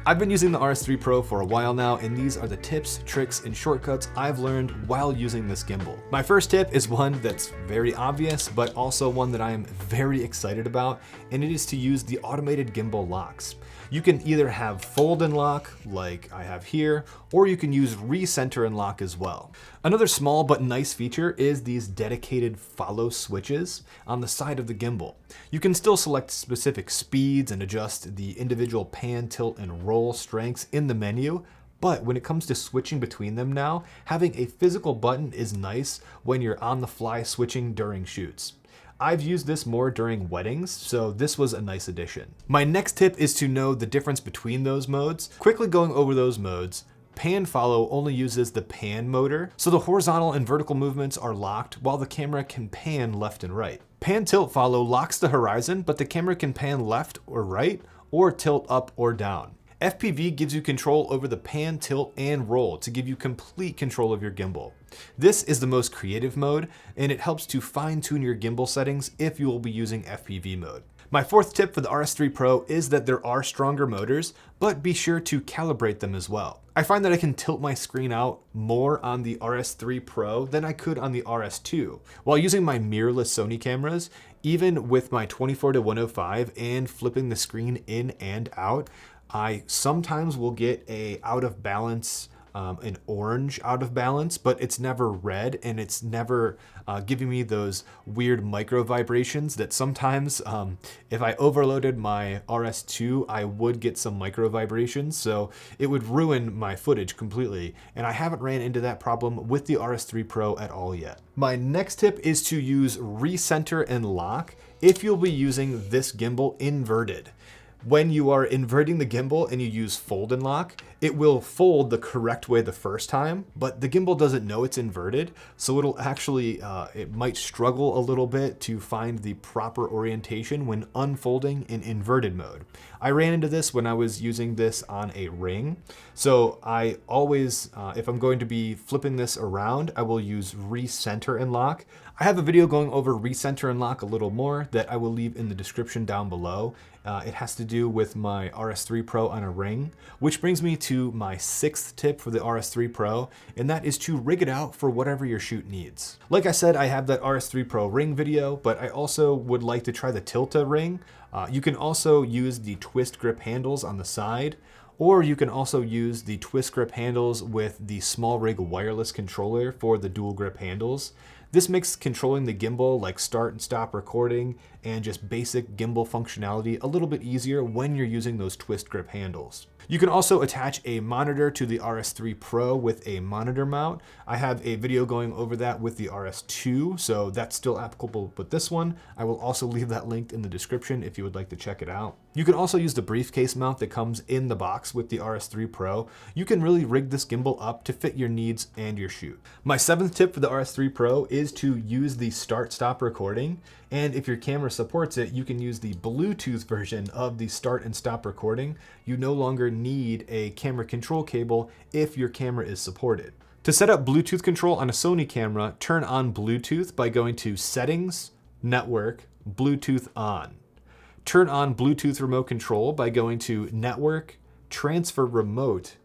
I've been using the RS3 Pro for a while now, and these are the tips, tricks, and shortcuts I've learned while using this gimbal. My first tip is one that's very obvious, but also one that I am very excited about, and it is to use the automated gimbal locks. You can either have fold and lock, like I have here, or you can use recenter and lock as well. Another small but nice feature is these dedicated follow switches on the side of the gimbal. You can still select specific speeds and adjust the individual pan, tilt, and roll strengths in the menu, but when it comes to switching between them now, having a physical button is nice when you're on the fly switching during shoots. I've used this more during weddings, so this was a nice addition. My next tip is to know the difference between those modes. Quickly going over those modes, pan follow only uses the pan motor, so the horizontal and vertical movements are locked while the camera can pan left and right. Pan tilt follow locks the horizon, but the camera can pan left or right, or tilt up or down. FPV gives you control over the pan, tilt, and roll to give you complete control of your gimbal. This is the most creative mode, and it helps to fine-tune your gimbal settings if you will be using FPV mode. My fourth tip for the RS3 Pro is that there are stronger motors, but be sure to calibrate them as well. I find that I can tilt my screen out more on the RS3 Pro than I could on the RS2. While using my mirrorless Sony cameras, even with my 24-105 and flipping the screen in and out, I sometimes will get a out of balance, an orange out of balance, but it's never red, and it's never giving me those weird micro vibrations that sometimes, if I overloaded my RS2, I would get some micro vibrations, so it would ruin my footage completely, and I haven't ran into that problem with the RS3 Pro at all yet. My next tip is to use recenter and lock if you'll be using this gimbal inverted. When you are inverting the gimbal and you use fold and lock, it will fold the correct way the first time, but the gimbal doesn't know it's inverted, so it'll actually, it might struggle a little bit to find the proper orientation when unfolding in inverted mode. I ran into this when I was using this on a ring, so I always, if I'm going to be flipping this around, I will use recenter and lock. I have a video going over recenter and lock a little more that I will leave in the description down below. It has to do with my RS3 Pro on a ring, which brings me to my sixth tip for the RS3 Pro, and that is to rig it out for whatever your shoot needs. Like I said, I have that RS3 Pro ring video, but I also would like to try the Tilta ring. You can also use the twist grip handles on the side, or you can also use the twist grip handles with the small rig wireless controller for the dual grip handles. This makes controlling the gimbal, like start and stop recording and just basic gimbal functionality, a little bit easier when you're using those twist grip handles. You can also attach a monitor to the RS3 Pro with a monitor mount. I have a video going over that with the RS2, so that's still applicable with this one. I will also leave that linked in the description if you would like to check it out. You can also use the briefcase mount that comes in the box with the RS3 Pro. You can really rig this gimbal up to fit your needs and your shoot. My seventh tip for the RS3 Pro is to use the start-stop recording, and if your camera supports it, you can use the Bluetooth version of the start and stop recording. You no longer need a camera control cable if your camera is supported. To set up Bluetooth control on a Sony camera, turn on Bluetooth by going to Settings, Network, Bluetooth on. Turn on Bluetooth remote control by going to Network, Transfer Remote,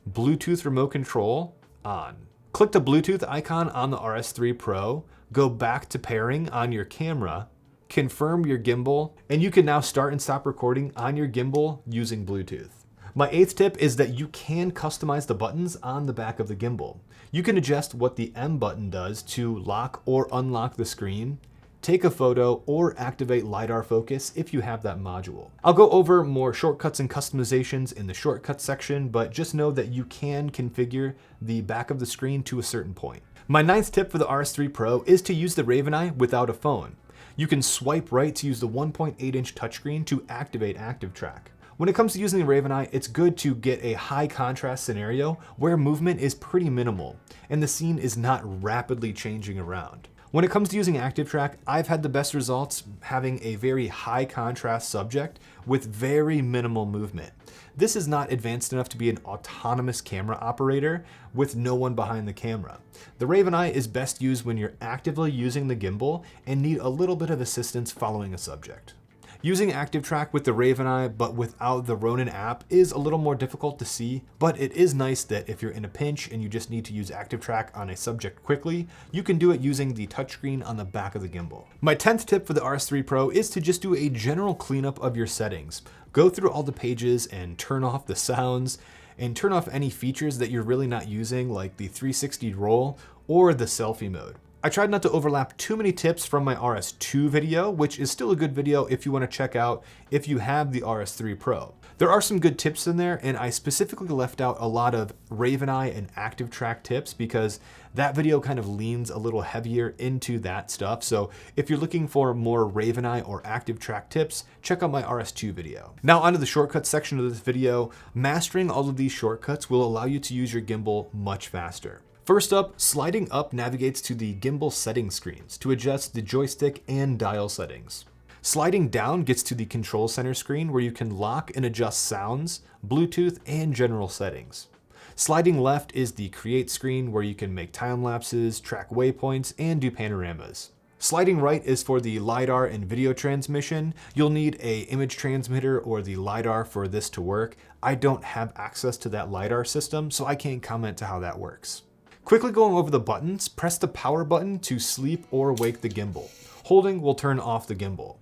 Bluetooth remote control on. Click the Bluetooth icon on the RS3 Pro, go back to pairing on your camera, confirm your gimbal, and you can now start and stop recording on your gimbal using Bluetooth. My eighth tip is that you can customize the buttons on the back of the gimbal. You can adjust what the M button does to lock or unlock the screen, take a photo, or activate LiDAR focus if you have that module. I'll go over more shortcuts and customizations in the shortcuts section, but just know that you can configure the back of the screen to a certain point. My ninth tip for the RS3 Pro is to use the RavenEye without a phone. You can swipe right to use the 1.8-inch touchscreen to activate Active Track. When it comes to using the RavenEye, it's good to get a high contrast scenario where movement is pretty minimal and the scene is not rapidly changing around. When it comes to using Active Track, I've had the best results having a very high contrast subject with very minimal movement. This is not advanced enough to be an autonomous camera operator with no one behind the camera. The RavenEye is best used when you're actively using the gimbal and need a little bit of assistance following a subject. Using Active Track with the RavenEye but without the Ronin app is a little more difficult to see, but it is nice that if you're in a pinch and you just need to use Active Track on a subject quickly, you can do it using the touchscreen on the back of the gimbal. My 10th tip for the RS3 Pro is to just do a general cleanup of your settings. Go through all the pages and turn off the sounds and turn off any features that you're really not using, like the 360 roll or the selfie mode. I tried not to overlap too many tips from my RS2 video, which is still a good video if you want to check out if you have the RS3 Pro. There are some good tips in there, and I specifically left out a lot of RavenEye and Active Track tips because that video kind of leans a little heavier into that stuff. So if you're looking for more RavenEye or Active Track tips, check out my RS2 video. Now onto the shortcuts section of this video. Mastering all of these shortcuts will allow you to use your gimbal much faster. First up, sliding up navigates to the gimbal settings screens to adjust the joystick and dial settings. Sliding down gets to the control center screen where you can lock and adjust sounds, Bluetooth, and general settings. Sliding left is the create screen where you can make time lapses, track waypoints, and do panoramas. Sliding right is for the LiDAR and video transmission. You'll need an image transmitter or the LiDAR for this to work. I don't have access to that LiDAR system, so I can't comment to how that works. Quickly going over the buttons, press the power button to sleep or wake the gimbal. Holding will turn off the gimbal.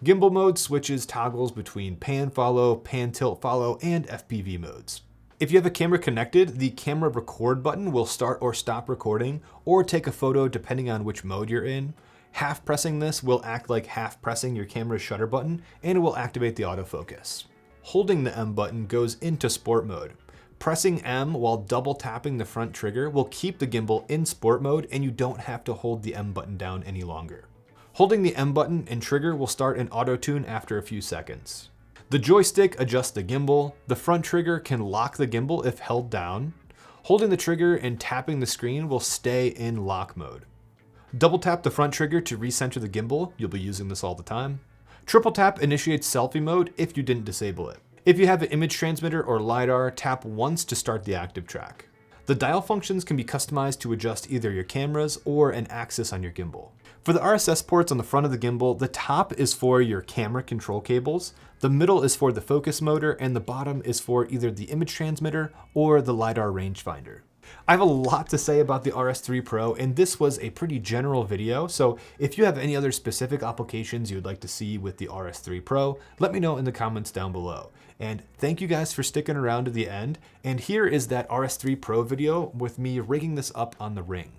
Gimbal mode switches toggles between pan follow, pan tilt follow, and FPV modes. If you have a camera connected, the camera record button will start or stop recording or take a photo depending on which mode you're in. Half pressing this will act like half pressing your camera's shutter button, and it will activate the autofocus. Holding the M button goes into sport mode. Pressing M while double tapping the front trigger will keep the gimbal in sport mode, and you don't have to hold the M button down any longer. Holding the M button and trigger will start an auto tune after a few seconds. The joystick adjusts the gimbal. The front trigger can lock the gimbal if held down. Holding the trigger and tapping the screen will stay in lock mode. Double tap the front trigger to recenter the gimbal. You'll be using this all the time. Triple tap initiates selfie mode if you didn't disable it. If you have an image transmitter or LiDAR, tap once to start the Active Track. The dial functions can be customized to adjust either your cameras or an axis on your gimbal. For the RSS ports on the front of the gimbal, the top is for your camera control cables, the middle is for the focus motor, and the bottom is for either the image transmitter or the LiDAR rangefinder. I have a lot to say about the RS3 Pro, and this was a pretty general video, so if you have any other specific applications you would like to see with the RS3 Pro, let me know in the comments down below. And thank you guys for sticking around to the end, and here is that RS3 Pro video with me rigging this up on the ring.